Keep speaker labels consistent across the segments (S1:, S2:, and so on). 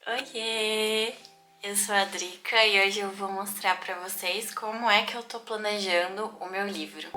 S1: Oiê! Eu sou a Drica e hoje eu vou mostrar pra vocês como é que eu tô planejando o meu livro.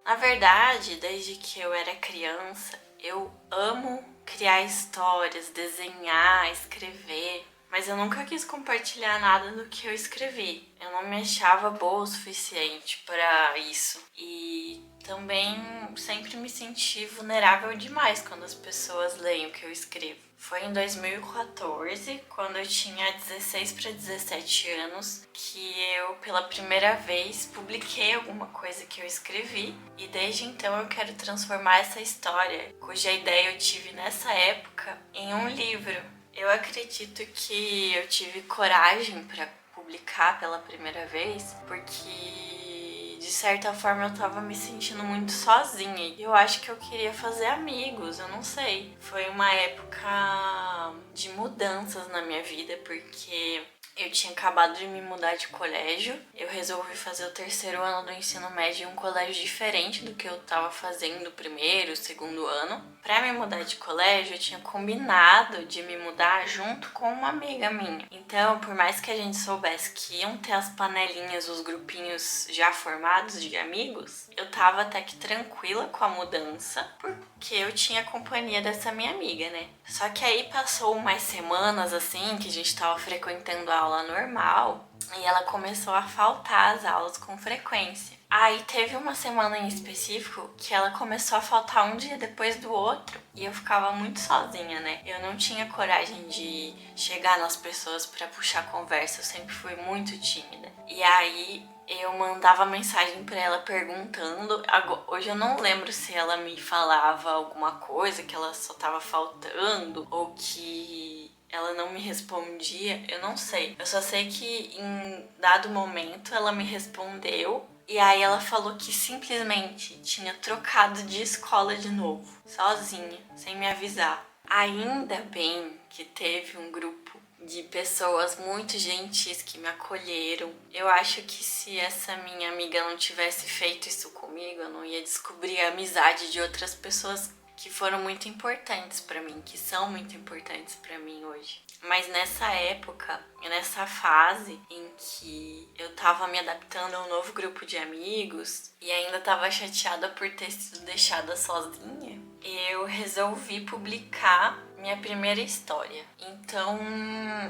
S1: Na verdade, desde que eu era criança, eu amo criar histórias, desenhar, escrever, mas eu nunca quis compartilhar nada do que eu escrevi. Eu não me achava boa o suficiente para isso. E também sempre me senti vulnerável demais quando as pessoas leem o que eu escrevo. Foi em 2014, quando eu tinha 16 para 17 anos, que eu pela primeira vez publiquei alguma coisa que eu escrevi, e desde então eu quero transformar essa história, cuja ideia eu tive nessa época, em um livro. Eu acredito que eu tive coragem para publicar pela primeira vez, porque de certa forma eu tava me sentindo muito sozinha e eu acho que eu queria fazer amigos, eu não sei. Foi uma época de mudanças na minha vida, porque eu tinha acabado de me mudar de colégio. Eu resolvi fazer o terceiro ano do ensino médio em um colégio diferente do que eu tava fazendo o primeiro, o segundo ano. Pra me mudar de colégio, eu tinha combinado de me mudar junto com uma amiga minha. Então, por mais que a gente soubesse que iam ter as panelinhas, os grupinhos já formados de amigos, eu tava até que tranquila com a mudança, porque eu tinha a companhia dessa minha amiga, né? Só que aí passou umas semanas assim, que a gente tava frequentando a aula normal, e ela começou a faltar às aulas com frequência. Aí teve uma semana em específico que ela começou a faltar um dia depois do outro e eu ficava muito sozinha, né? Eu não tinha coragem de chegar nas pessoas pra puxar conversa, eu sempre fui muito tímida. E aí eu mandava mensagem pra ela perguntando. Hoje eu não lembro se ela me falava alguma coisa que ela só tava faltando ou que ela não me respondia, eu não sei. Eu só sei que em dado momento ela me respondeu e aí ela falou que simplesmente tinha trocado de escola de novo, sozinha, sem me avisar. Ainda bem que teve um grupo de pessoas muito gentis que me acolheram. Eu acho que se essa minha amiga não tivesse feito isso comigo, eu não ia descobrir a amizade de outras pessoas que foram muito importantes pra mim, que são muito importantes pra mim hoje. Mas nessa época, nessa fase em que eu tava me adaptando a um novo grupo de amigos e ainda tava chateada por ter sido deixada sozinha, eu resolvi publicar minha primeira história. Então,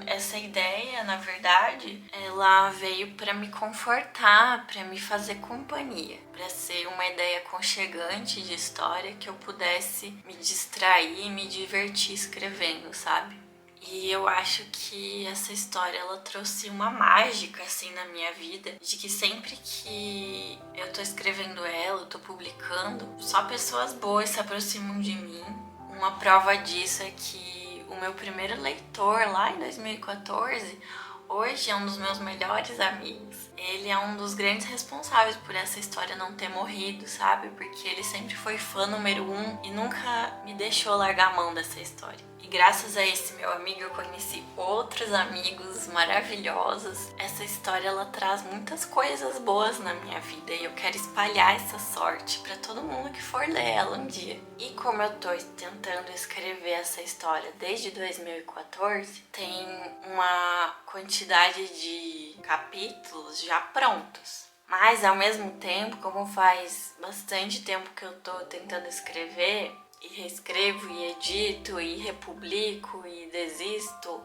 S1: essa ideia, na verdade, ela veio para me confortar, para me fazer companhia, para ser uma ideia aconchegante de história que eu pudesse me distrair e me divertir escrevendo, sabe? E eu acho que essa história ela trouxe uma mágica assim na minha vida, de que sempre que eu tô escrevendo ela, eu tô publicando, só pessoas boas se aproximam de mim. Uma prova disso é que o meu primeiro leitor lá em 2014 hoje é um dos meus melhores amigos. Ele é um dos grandes responsáveis por essa história não ter morrido, sabe? Porque ele sempre foi fã número 1 e nunca me deixou largar a mão dessa história. E graças a esse meu amigo eu conheci outros amigos maravilhosos. Essa história ela traz muitas coisas boas na minha vida e eu quero espalhar essa sorte para todo mundo que for ler ela um dia. E como eu tô tentando escrever essa história desde 2014, tem uma quantidade de capítulos já prontos. Mas ao mesmo tempo, como faz bastante tempo que eu tô tentando escrever, e reescrevo e edito e republico e desisto,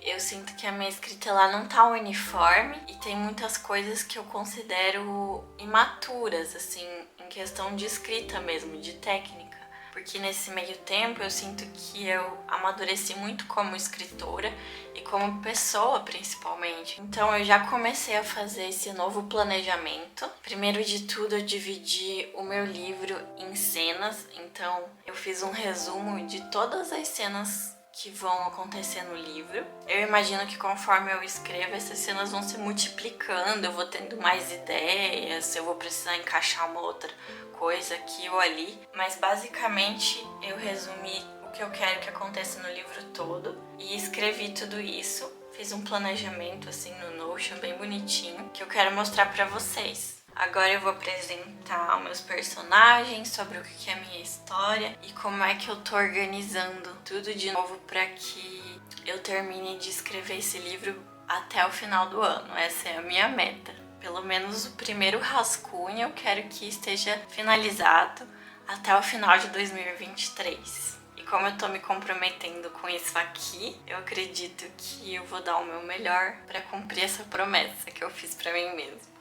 S1: eu sinto que a minha escrita lá não tá uniforme e tem muitas coisas que eu considero imaturas, assim, em questão de escrita mesmo, de técnica. Porque nesse meio tempo eu sinto que eu amadureci muito como escritora e como pessoa principalmente. Então eu já comecei a fazer esse novo planejamento. Primeiro de tudo eu dividi o meu livro em cenas, então eu fiz um resumo de todas as cenas que vão acontecer no livro. Eu imagino que conforme eu escrevo, essas cenas vão se multiplicando, eu vou tendo mais ideias, eu vou precisar encaixar uma outra coisa aqui ou ali, mas basicamente eu resumi o que eu quero que aconteça no livro todo e escrevi tudo isso. Fiz um planejamento assim no Notion bem bonitinho que eu quero mostrar pra vocês. Agora eu vou apresentar meus personagens, sobre o que é a minha história e como é que eu tô organizando tudo de novo para que eu termine de escrever esse livro até o final do ano. Essa é a minha meta. Pelo menos o primeiro rascunho eu quero que esteja finalizado até o final de 2023. E como eu tô me comprometendo com isso aqui, eu acredito que eu vou dar o meu melhor para cumprir essa promessa que eu fiz para mim mesma.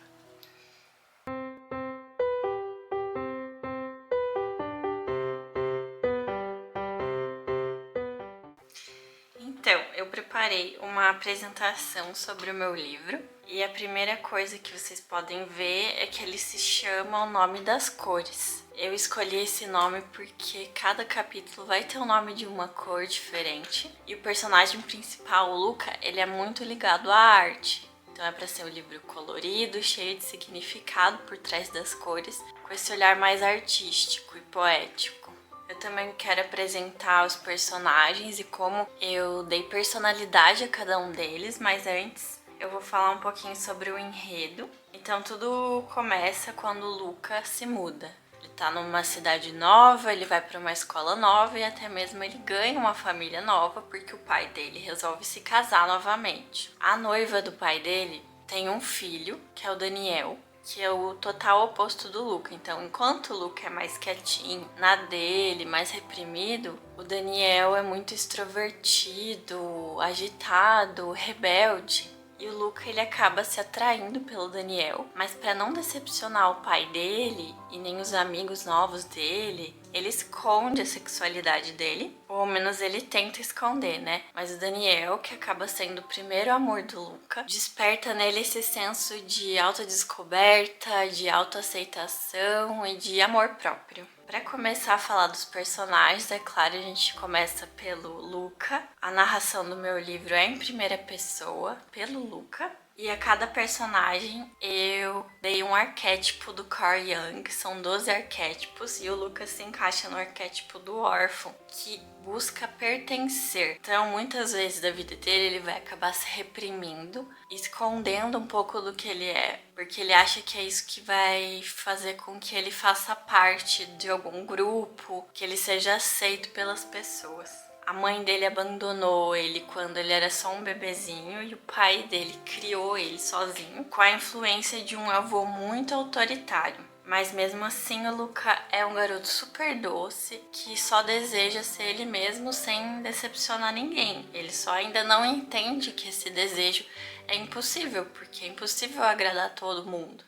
S1: Então, eu preparei uma apresentação sobre o meu livro e a primeira coisa que vocês podem ver é que ele se chama O Nome das Cores. Eu escolhi esse nome porque cada capítulo vai ter o nome de uma cor diferente e o personagem principal, o Luca, ele é muito ligado à arte. Então é para ser um livro colorido, cheio de significado por trás das cores, com esse olhar mais artístico e poético. Eu também quero apresentar os personagens e como eu dei personalidade a cada um deles, mas antes eu vou falar um pouquinho sobre o enredo. Então tudo começa quando o Luca se muda. Ele tá numa cidade nova, ele vai para uma escola nova e até mesmo ele ganha uma família nova porque o pai dele resolve se casar novamente. A noiva do pai dele tem um filho, que é o Daniel, que é o total oposto do Luca. Então, enquanto o Luca é mais quietinho, na dele, mais reprimido, o Daniel é muito extrovertido, agitado, rebelde. E o Luca, ele acaba se atraindo pelo Daniel, mas para não decepcionar o pai dele e nem os amigos novos dele, ele esconde a sexualidade dele, ou ao menos ele tenta esconder, né? Mas o Daniel, que acaba sendo o primeiro amor do Luca, desperta nele esse senso de autodescoberta, de autoaceitação e de amor próprio. Para começar a falar dos personagens, é claro, a gente começa pelo Luca. A narração do meu livro é em primeira pessoa, pelo Luca. E a cada personagem eu dei um arquétipo do Carl Jung, são 12 arquétipos, e o Lucas se encaixa no arquétipo do órfão, que busca pertencer. Então, muitas vezes da vida dele, ele vai acabar se reprimindo, escondendo um pouco do que ele é, porque ele acha que é isso que vai fazer com que ele faça parte de algum grupo, que ele seja aceito pelas pessoas. A mãe dele abandonou ele quando ele era só um bebezinho e o pai dele criou ele sozinho, com a influência de um avô muito autoritário. Mas mesmo assim, o Luca é um garoto super doce que só deseja ser ele mesmo sem decepcionar ninguém. Ele só ainda não entende que esse desejo é impossível, porque é impossível agradar todo mundo.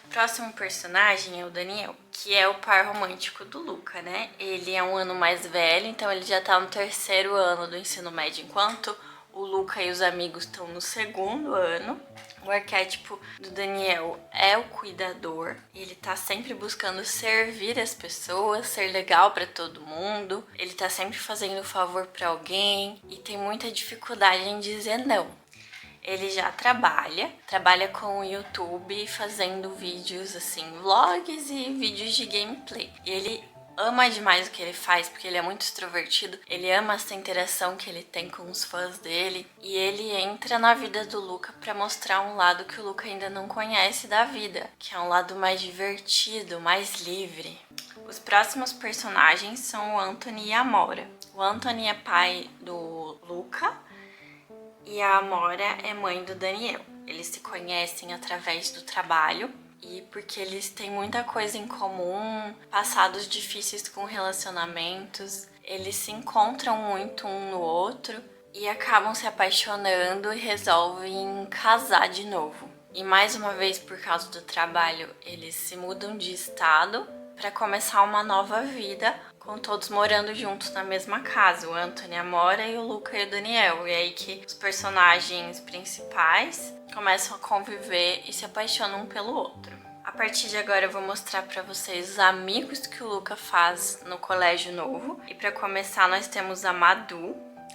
S1: Próximo personagem é o Daniel, que é o par romântico do Luca, né? Ele é um ano mais velho, então ele já tá no terceiro ano do ensino médio, enquanto o Luca e os amigos estão no segundo ano. O arquétipo do Daniel é o cuidador. Ele tá sempre buscando servir as pessoas, ser legal para todo mundo. Ele tá sempre fazendo favor para alguém e tem muita dificuldade em dizer não. Ele já trabalha com o YouTube fazendo vídeos assim, vlogs e vídeos de gameplay. E ele ama demais o que ele faz, porque ele é muito extrovertido, ele ama essa interação que ele tem com os fãs dele, e ele entra na vida do Luca pra mostrar um lado que o Luca ainda não conhece da vida, que é um lado mais divertido, mais livre. Os próximos personagens são o Anthony e a Amora. O Anthony é pai do Luca e a Amora é mãe do Daniel. Eles se conhecem através do trabalho e porque eles têm muita coisa em comum, passados difíceis com relacionamentos, eles se encontram muito um no outro e acabam se apaixonando e resolvem casar de novo. E mais uma vez, por causa do trabalho, eles se mudam de estado para começar uma nova vida, com todos morando juntos na mesma casa, o Anthony, a Amora e o Luca e o Daniel. E é aí que os personagens principais começam a conviver e se apaixonam um pelo outro. A partir de agora eu vou mostrar para vocês os amigos que o Luca faz no colégio novo. E para começar nós temos a Madu.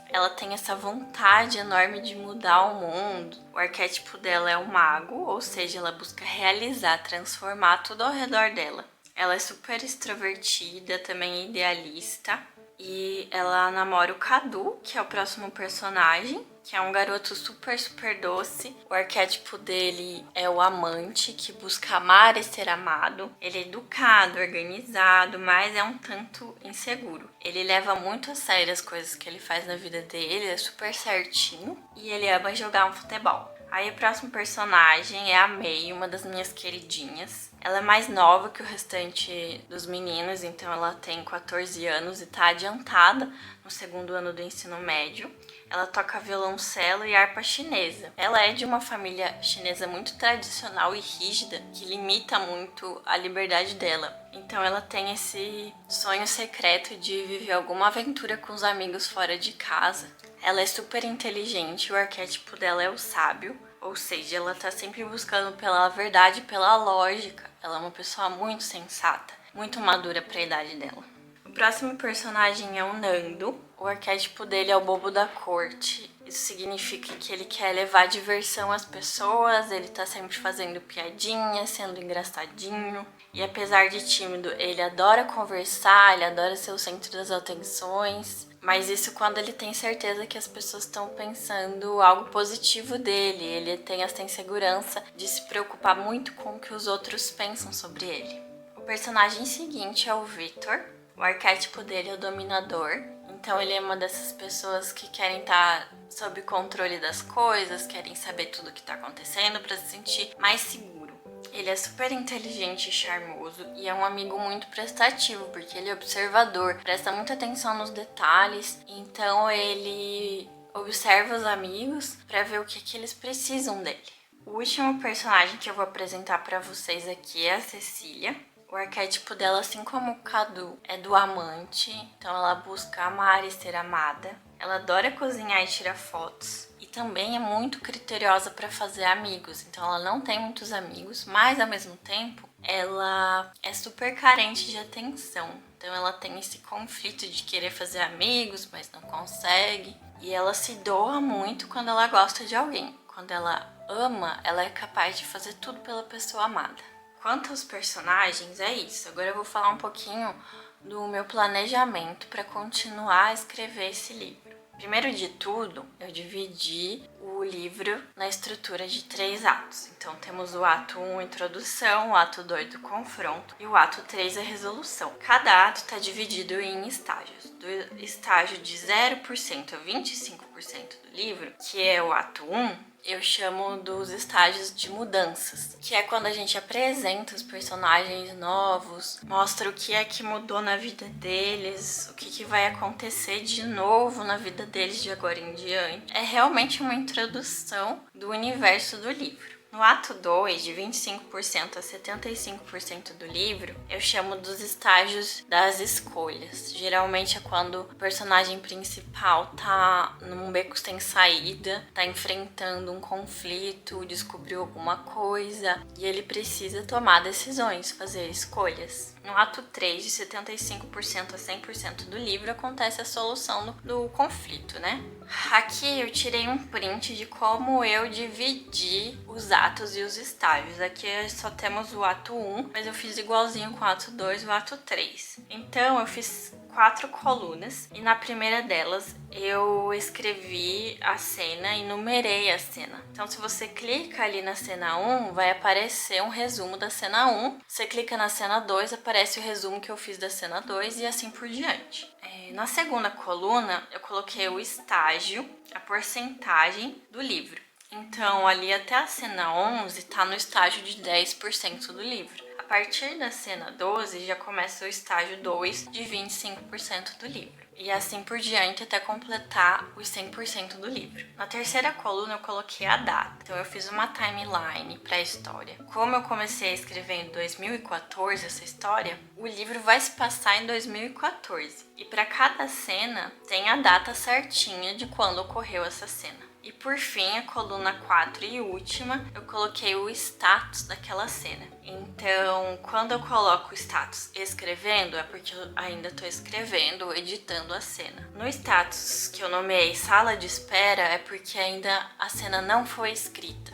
S1: Ela tem essa vontade enorme de mudar o mundo. O arquétipo dela é o mago, ou seja, ela busca realizar, transformar tudo ao redor dela. Ela é super extrovertida, também idealista. e ela namora o Cadu, que é o próximo personagem, que é um garoto super, super doce. O arquétipo dele é o amante, que busca amar e ser amado. Ele é educado, organizado, mas é um tanto inseguro. Ele leva muito a sério as coisas que ele faz na vida dele, é super certinho, e ele ama jogar um futebol. Aí o próximo personagem é a May, uma das minhas queridinhas. Ela é mais nova que o restante dos meninos, então ela tem 14 anos e tá adiantada no 2º ano do ensino médio. Ela toca violoncelo e harpa chinesa. Ela é de uma família chinesa muito tradicional e rígida, que limita muito a liberdade dela. Então ela tem esse sonho secreto de viver alguma aventura com os amigos fora de casa. Ela é super inteligente, o arquétipo dela é o sábio, ou seja, ela tá sempre buscando pela verdade, pela lógica. Ela é uma pessoa muito sensata, muito madura para a idade dela. O próximo personagem é o Nando. O arquétipo dele é o bobo da corte. Isso significa que ele quer levar diversão às pessoas, ele tá sempre fazendo piadinha, sendo engraçadinho. E apesar de tímido, ele adora conversar, ele adora ser o centro das atenções. Mas isso quando ele tem certeza que as pessoas estão pensando algo positivo dele. Ele tem essa insegurança de se preocupar muito com o que os outros pensam sobre ele. O personagem seguinte é o Victor. O arquétipo dele é o dominador. Então ele é uma dessas pessoas que querem estar sob controle das coisas, querem saber tudo o que está acontecendo para se sentir mais seguro. Ele é super inteligente e charmoso e é um amigo muito prestativo, porque ele é observador, presta muita atenção nos detalhes, então ele observa os amigos para ver o que eles precisam dele. O último personagem que eu vou apresentar para vocês aqui é a Cecília. O arquétipo dela, assim como o Cadu, é do amante, então ela busca amar e ser amada. Ela adora cozinhar e tirar fotos. E também é muito criteriosa para fazer amigos, então ela não tem muitos amigos, mas ao mesmo tempo ela é super carente de atenção. Então ela tem esse conflito de querer fazer amigos, mas não consegue. E ela se doa muito quando ela gosta de alguém. Quando ela ama, ela é capaz de fazer tudo pela pessoa amada. Quanto aos personagens, é isso. Agora eu vou falar um pouquinho do meu planejamento para continuar a escrever esse livro. Primeiro de tudo, eu dividi o livro na estrutura de 3 atos. Então temos o ato 1, introdução, o ato 2, do confronto, e o ato 3, a resolução. Cada ato está dividido em estágios. Do estágio de 0% a 25% do livro, que é o ato 1, eu chamo dos estágios de mudanças, que é quando a gente apresenta os personagens novos, mostra o que é que mudou na vida deles, o que vai acontecer de novo na vida deles de agora em diante. É realmente uma introdução do universo do livro. No ato 2, de 25% a 75% do livro, eu chamo dos estágios das escolhas. Geralmente é quando o personagem principal tá num beco sem saída, tá enfrentando um conflito, descobriu alguma coisa e ele precisa tomar decisões, fazer escolhas. No ato 3, de 75% a 100% do livro, acontece a solução do conflito, né? Aqui eu tirei um print de como eu dividi os atos e os estágios. Aqui só temos o ato 1, mas eu fiz igualzinho com o ato 2 e o ato 3. Então eu fiz 4 colunas e na primeira delas eu escrevi a cena e numerei a cena. Então se você clica ali na cena 1, vai aparecer um resumo da cena 1. Você clica na cena 2, aparece o resumo que eu fiz da cena 2 e assim por diante. Na segunda coluna eu coloquei o estágio, a porcentagem do livro. Então ali até a cena 11 está no estágio de 10% do livro. A partir da cena 12 já começa o estágio 2 de 25% do livro. E assim por diante até completar os 100% do livro. Na terceira coluna eu coloquei a data. Então eu fiz uma timeline para a história. Como eu comecei a escrever em 2014 essa história, o livro vai se passar em 2014. E para cada cena tem a data certinha de quando ocorreu essa cena. E por fim, a coluna 4 e última, eu coloquei o status daquela cena. Então, quando eu coloco o status escrevendo, é porque eu ainda estou escrevendo ou editando a cena. No status que eu nomeei sala de espera, é porque ainda a cena não foi escrita.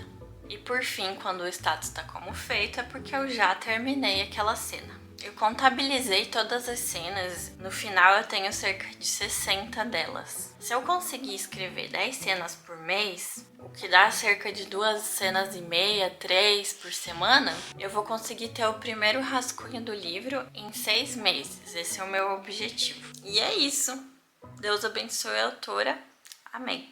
S1: E por fim, quando o status está como feito, é porque eu já terminei aquela cena. Eu contabilizei todas as cenas, no final eu tenho cerca de 60 delas. Se eu conseguir escrever 10 cenas por mês, o que dá cerca de 2,5 cenas, 3 por semana, eu vou conseguir ter o primeiro rascunho do livro em 6 meses. Esse é o meu objetivo. E é isso. Deus abençoe a autora. Amém.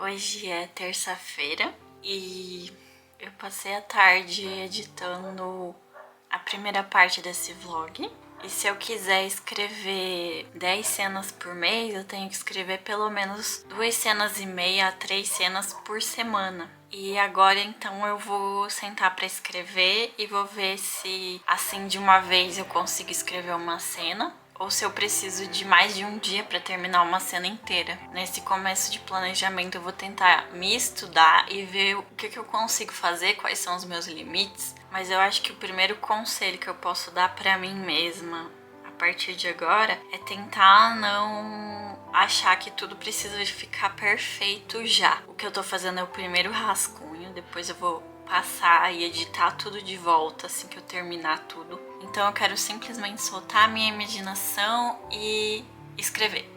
S1: Hoje é terça-feira e eu passei a tarde editando a primeira parte desse vlog. E se eu quiser escrever 10 cenas por mês, eu tenho que escrever pelo menos 2,5 cenas a 3 cenas por semana. E agora então eu vou sentar para escrever e vou ver se assim de uma vez eu consigo escrever uma cena ou se eu preciso de mais de um dia para terminar uma cena inteira. Nesse começo de planejamento eu vou tentar me estudar e ver o que eu consigo fazer, quais são os meus limites. Mas eu acho que o primeiro conselho que eu posso dar para mim mesma a partir de agora é tentar não achar que tudo precisa de ficar perfeito já. O que eu tô fazendo é o primeiro rascunho, depois eu vou passar e editar tudo de volta assim que eu terminar tudo. Então eu quero simplesmente soltar a minha imaginação e escrever.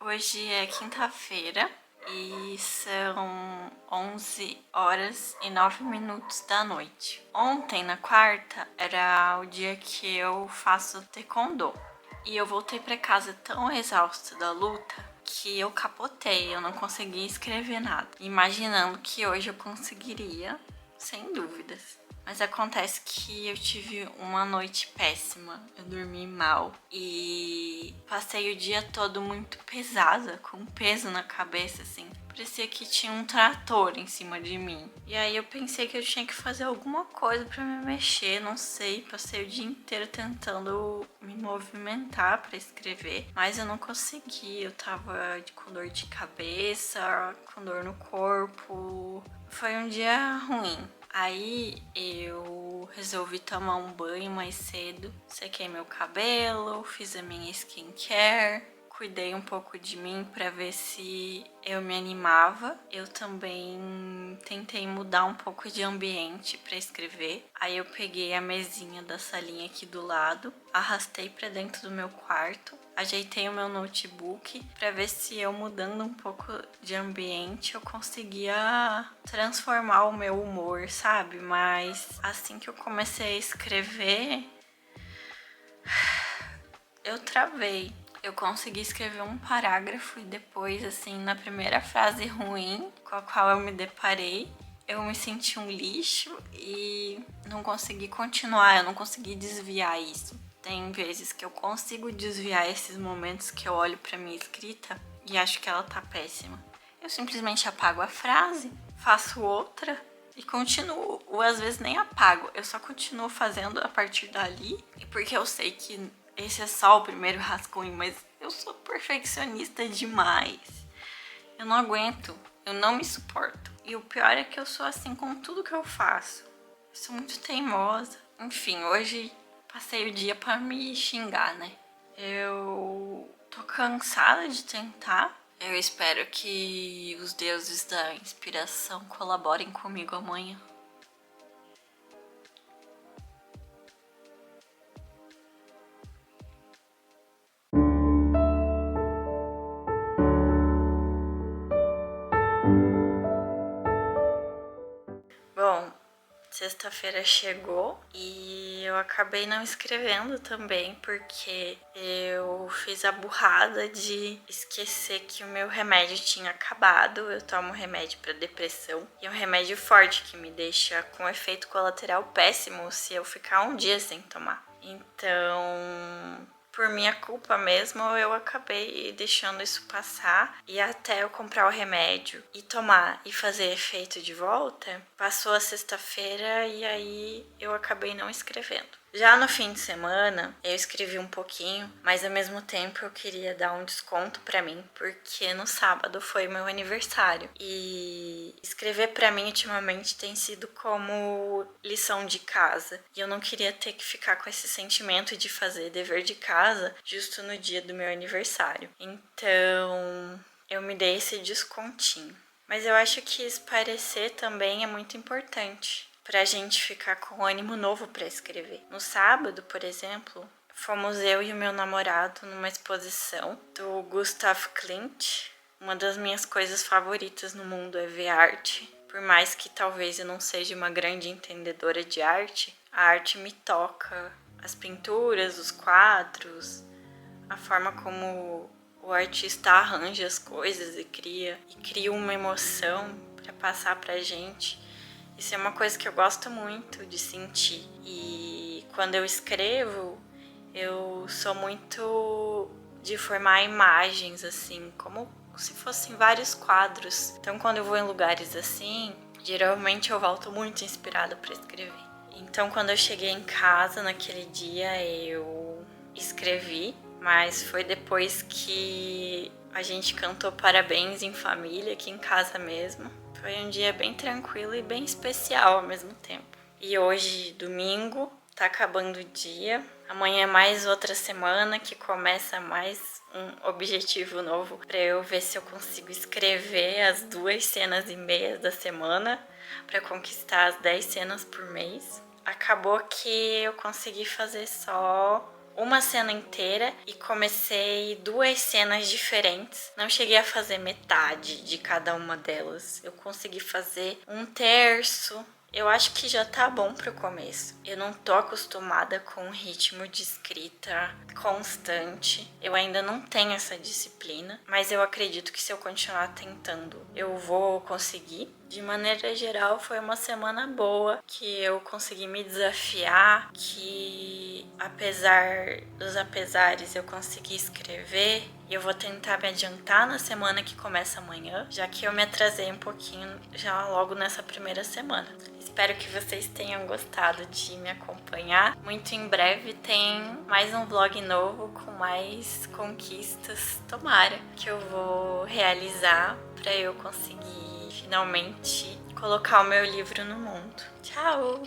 S1: Hoje é quinta-feira e são 11h09 da noite. Ontem, na quarta, era o dia que eu faço taekwondo. E eu voltei pra casa tão exausta da luta que eu capotei, eu não consegui escrever nada. Imaginando que hoje eu conseguiria, sem dúvidas. Mas acontece que eu tive uma noite péssima, eu dormi mal e passei o dia todo muito pesada, com peso na cabeça, assim. Parecia que tinha um trator em cima de mim. E aí eu pensei que eu tinha que fazer alguma coisa pra me mexer, não sei. Passei o dia inteiro tentando me movimentar pra escrever, mas eu não consegui. Eu tava com dor de cabeça, com dor no corpo. Foi um dia ruim. Aí eu resolvi tomar um banho mais cedo, sequei meu cabelo, fiz a minha skincare, cuidei um pouco de mim pra ver se eu me animava. Eu também tentei mudar um pouco de ambiente pra escrever. Aí eu peguei a mesinha da salinha aqui do lado, arrastei pra dentro do meu quarto, ajeitei o meu notebook pra ver se eu mudando um pouco de ambiente eu conseguia transformar o meu humor, sabe? Mas assim que eu comecei a escrever, eu travei. Eu consegui escrever um parágrafo e depois, assim, na primeira frase ruim com a qual eu me deparei, eu me senti um lixo e não consegui continuar, eu não consegui desviar isso. Tem vezes que eu consigo desviar esses momentos que eu olho pra minha escrita e acho que ela tá péssima. Eu simplesmente apago a frase, faço outra e continuo. Ou às vezes nem apago, eu só continuo fazendo a partir dali, porque eu sei que esse é só o primeiro rascunho, mas eu sou perfeccionista demais. Eu não aguento, eu não me suporto. E o pior é que eu sou assim com tudo que eu faço. Eu sou muito teimosa. Enfim, hoje passei o dia pra me xingar, né? Eu tô cansada de tentar. Eu espero que os deuses da inspiração colaborem comigo amanhã. sexta-feira chegou e eu acabei não escrevendo também, porque eu fiz a burrada de esquecer que o meu remédio tinha acabado. Eu tomo remédio para depressão e é um remédio forte que me deixa com efeito colateral péssimo se eu ficar um dia sem tomar. Então, por minha culpa mesmo, eu acabei deixando isso passar e até eu comprar o remédio e tomar e fazer efeito de volta, passou a sexta-feira e aí eu acabei não escrevendo. Já no fim de semana, eu escrevi um pouquinho, mas ao mesmo tempo eu queria dar um desconto pra mim, porque no sábado foi meu aniversário. E escrever pra mim ultimamente tem sido como lição de casa. E eu não queria ter que ficar com esse sentimento de fazer dever de casa justo no dia do meu aniversário. Então, eu me dei esse descontinho. Mas eu acho que esparecer também é muito importante pra gente ficar com ânimo novo pra escrever. No sábado, por exemplo, fomos eu e o meu namorado numa exposição do Gustav Klimt. Uma das minhas coisas favoritas no mundo é ver arte. Por mais que talvez eu não seja uma grande entendedora de arte, a arte me toca. As pinturas, os quadros, a forma como o artista arranja as coisas e cria uma emoção pra passar pra gente. Isso é uma coisa que eu gosto muito de sentir. E quando eu escrevo, eu sou muito de formar imagens, assim, como se fossem vários quadros. Então, quando eu vou em lugares assim, geralmente eu volto muito inspirada para escrever. Então, quando eu cheguei em casa naquele dia, eu escrevi, mas foi depois que a gente cantou parabéns em família, aqui em casa mesmo. Foi um dia bem tranquilo e bem especial ao mesmo tempo. E hoje, domingo, tá acabando o dia. Amanhã é mais outra semana que começa mais um objetivo novo para eu ver se eu consigo escrever as 2 cenas e meia da semana para conquistar as 10 cenas por mês. Acabou que eu consegui fazer só uma cena inteira e comecei 2 cenas diferentes. Não cheguei a fazer metade de cada uma delas. Eu consegui fazer 1/3. Eu acho que já tá bom pro começo. Eu não tô acostumada com um ritmo de escrita constante. Eu ainda não tenho essa disciplina, mas eu acredito que se eu continuar tentando, eu vou conseguir. De maneira geral, foi uma semana boa, que eu consegui me desafiar, que apesar dos apesares eu consegui escrever. E eu vou tentar me adiantar na semana que começa amanhã, já que eu me atrasei um pouquinho já logo nessa primeira semana. Espero que vocês tenham gostado de me acompanhar. Muito em breve tem mais um vlog novo com mais conquistas. Tomara que eu vou realizar para eu conseguir finalmente colocar o meu livro no mundo. Tchau!